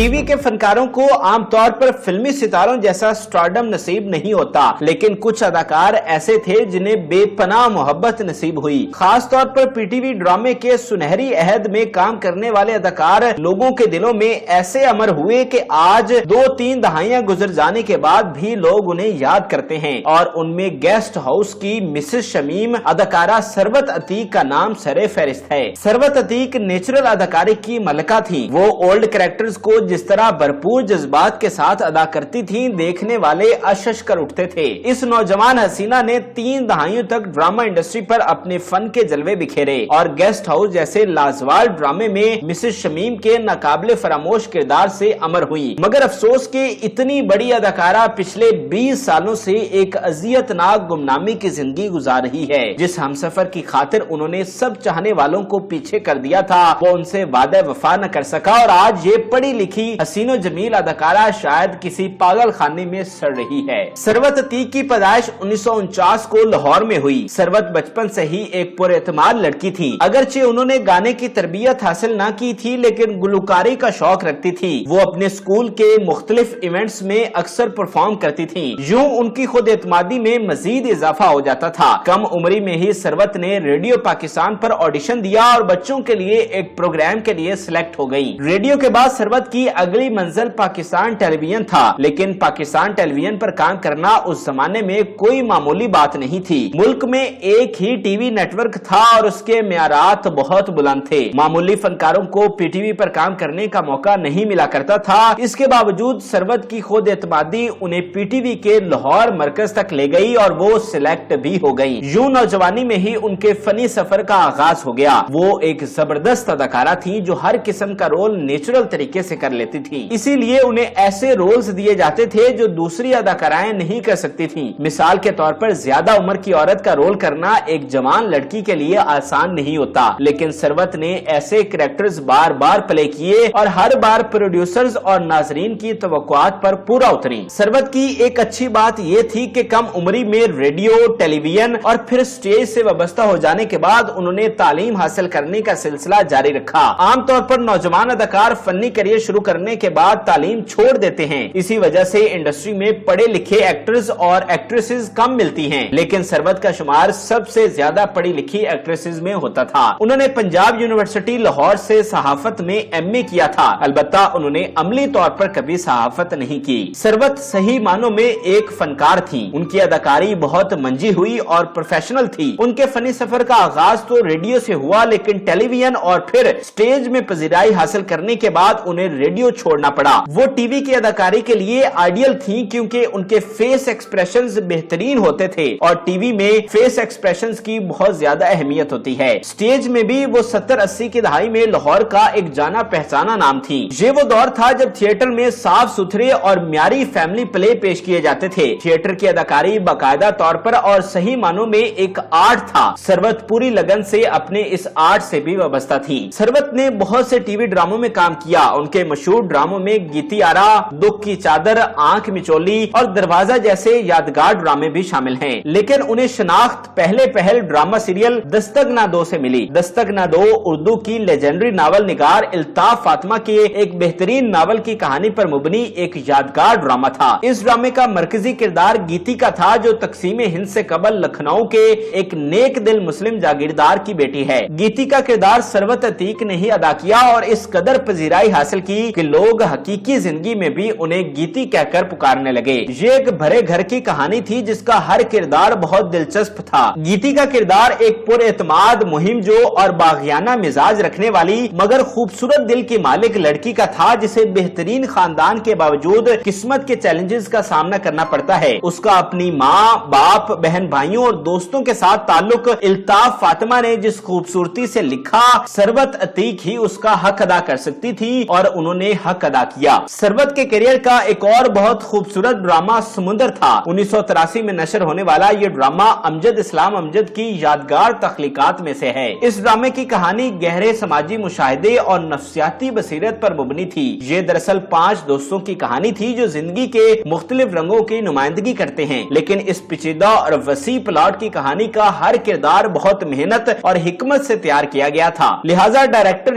T V کے فنکاروں کو عام طور پر فلمی ستاروں جیسا سٹارڈم نصیب نہیں ہوتا، لیکن کچھ اداکار ایسے تھے جنہیں بے پناہ محبت نصیب ہوئی۔ خاص طور پر پی ٹی وی ڈرامے کے سنہری عہد میں کام کرنے والے اداکار لوگوں کے دلوں میں ایسے امر ہوئے کہ آج 2-3 دہائیاں گزر جانے کے بعد بھی لوگ انہیں یاد کرتے ہیں، اور ان میں گیسٹ ہاؤس کی مسز شمیم اداکارہ ثروت عتیق کا نام سر فہرست ہے۔ ثروت عتیق نیچرل اداکاری کی ملکہ تھی۔ وہ اولڈ کریکٹرز کو جس طرح بھرپور جذبات کے ساتھ ادا کرتی تھیں، دیکھنے والے اشش کر اٹھتے تھے۔ اس نوجوان حسینہ نے 3 دہائیوں تک ڈرامہ انڈسٹری پر اپنے فن کے جلوے بکھیرے اور گیسٹ ہاؤس جیسے لازوال ڈرامے میں مسز شمیم کے ناقابل فراموش کردار سے امر ہوئی۔ مگر افسوس کہ اتنی بڑی اداکارہ پچھلے 20 سالوں سے ایک اذیت ناک گمنامی کی زندگی گزار رہی ہے۔ جس ہمسفر کی خاطر انہوں نے سب چاہنے والوں کو پیچھے کر دیا تھا، وہ ان سے وعدہ وفا نہ کر سکا، اور آج یہ پڑھی لکھی حسین و جمیل اداکارہ شاید کسی پاگل خانے میں سڑ رہی ہے۔ ثروت عتیق کی پیدائش 1949 کو لاہور میں ہوئی۔ ثروت بچپن سے ہی ایک پر اعتماد لڑکی تھی۔ اگرچہ انہوں نے گانے کی تربیت حاصل نہ کی تھی، لیکن گلوکاری کا شوق رکھتی تھی۔ وہ اپنے اسکول کے مختلف ایونٹس میں اکثر پرفارم کرتی تھی۔ یوں ان کی خود اعتمادی میں مزید اضافہ ہو جاتا تھا۔ کم عمری میں ہی ثروت نے ریڈیو پاکستان پر آڈیشن دیا اور بچوں کے لیے ایک پروگرام کے لیے سلیکٹ ہو گئی۔ ریڈیو کے بعد ثروت کی اگلی منزل پاکستان ٹیلی ویژن تھا، لیکن پاکستان ٹیلی ویژن پر کام کرنا اس زمانے میں کوئی معمولی بات نہیں تھی۔ ملک میں ایک ہی ٹی وی نیٹ ورک تھا اور اس کے معیارات بہت بلند تھے۔ معمولی فنکاروں کو پی ٹی وی پر کام کرنے کا موقع نہیں ملا کرتا تھا۔ اس کے باوجود ثروت کی خود اعتمادی انہیں پی ٹی وی کے لاہور مرکز تک لے گئی اور وہ سلیکٹ بھی ہو گئی۔ یوں نوجوانی میں ہی ان کے فنی سفر کا آغاز ہو گیا۔ وہ ایک زبردست اداکارہ تھی جو ہر قسم کا رول نیچرل طریقے سے کر لیتی تھی، اسی لیے انہیں ایسے رولز دیے جاتے تھے جو دوسری اداکارائیں نہیں کر سکتی تھیں۔ مثال کے طور پر زیادہ عمر کی عورت کا رول کرنا ایک جوان لڑکی کے لیے آسان نہیں ہوتا، لیکن ثروت نے ایسے کریکٹرز بار بار پلے کیے اور ہر بار پروڈیوسرز اور ناظرین کی توقعات پر پورا اتری۔ ثروت کی ایک اچھی بات یہ تھی کہ کم عمری میں ریڈیو، ٹیلی ویژن اور پھر سٹیج سے وابستہ ہو جانے کے بعد انہوں نے تعلیم حاصل کرنے کا سلسلہ جاری رکھا۔ عام طور پر نوجوان اداکار فنی کریئر شروع کرنے کے بعد تعلیم چھوڑ دیتے ہیں، اسی وجہ سے انڈسٹری میں پڑھے لکھے ایکٹرز اور ایکٹریسز کم ملتی ہیں، لیکن ثروت کا شمار سب سے زیادہ پڑھی لکھی ایکٹریسز میں ہوتا تھا۔ انہوں نے پنجاب یونیورسٹی لاہور سے صحافت میں ایم اے کیا تھا، البتہ انہوں نے عملی طور پر کبھی صحافت نہیں کی۔ ثروت صحیح معنوں میں ایک فنکار تھی۔ ان کی اداکاری بہت منجی ہوئی اور پروفیشنل تھی۔ ان کے فنی سفر کا آغاز تو ریڈیو سے ہوا، لیکن ٹیلی ویژن اور پھر سٹیج میں پذیرائی حاصل کرنے کے بعد انہیں ریڈیو چھوڑنا پڑا۔ وہ ٹی وی کی اداکاری کے لیے آئیڈیل تھیں کیونکہ ان کے فیس ایکسپریشنز بہترین ہوتے تھے، اور ٹی وی میں فیس ایکسپریشنز کی بہت زیادہ اہمیت ہوتی ہے۔ سٹیج میں بھی وہ 70-80 کی دہائی میں لاہور کا ایک جانا پہچانا نام تھی۔ یہ وہ دور تھا جب تھیٹر میں صاف ستھرے اور معیاری فیملی پلے پیش کیے جاتے تھے۔ تھیٹر کی اداکاری باقاعدہ طور پر اور صحیح معنوں میں ایک آرٹ تھا۔ ثروت پوری لگن سے اپنے اس آرٹ سے بھی وابستہ تھی۔ ثروت نے بہت سے ٹی وی ڈراموں میں کام کیا۔ ان کے مشہور ڈراموں میں گیتی آرا، دکھ کی چادر، آنکھ مچولی اور دروازہ جیسے یادگار ڈرامے بھی شامل ہیں، لیکن انہیں شناخت پہلے پہل ڈرامہ سیریل دستک نہ دو سے ملی۔ دستک نہ دو اردو کی لیجنڈری ناول نگار الطاف فاطمہ کے ایک بہترین ناول کی کہانی پر مبنی ایک یادگار ڈرامہ تھا۔ اس ڈرامے کا مرکزی کردار گیتی کا تھا، جو تقسیم ہند سے قبل لکھنؤ کے ایک نیک دل مسلم جاگیردار کی بیٹی ہے۔ گیتی کا کردار ثروت عتیق نے ہی ادا کیا اور اس قدر پذیرائی حاصل کی کہ لوگ حقیقی زندگی میں بھی انہیں گیتی کہہ کر پکارنے لگے۔ یہ ایک بھرے گھر کی کہانی تھی جس کا ہر کردار بہت دلچسپ تھا۔ گیتی کا کردار ایک پر اعتماد، مہم جو اور باغیانہ مزاج رکھنے والی مگر خوبصورت دل کی مالک لڑکی کا تھا، جسے بہترین خاندان کے باوجود قسمت کے چیلنجز کا سامنا کرنا پڑتا ہے۔ اس کا اپنی ماں، باپ، بہن بھائیوں اور دوستوں کے ساتھ تعلق الطاف فاطمہ نے جس خوبصورتی سے لکھا، ثروت عتیق ہی اس کا حق ادا کر سکتی تھی اور انہوں نے حق ادا کیا۔ ثروت کے کیریئر کا ایک اور بہت خوبصورت ڈرامہ سمندر تھا۔ 1983 میں نشر ہونے والا یہ ڈرامہ امجد اسلام امجد کی یادگار تخلیقات میں سے ہے۔ اس ڈرامے کی کہانی گہرے سماجی مشاہدے اور نفسیاتی بصیرت پر مبنی تھی۔ یہ دراصل 5 دوستوں کی کہانی تھی جو زندگی کے مختلف رنگوں کی نمائندگی کرتے ہیں، لیکن اس پیچیدہ اور وسیع پلاٹ کی کہانی کا ہر کردار بہت محنت اور حکمت سے تیار کیا گیا تھا، لہٰذا ڈائریکٹر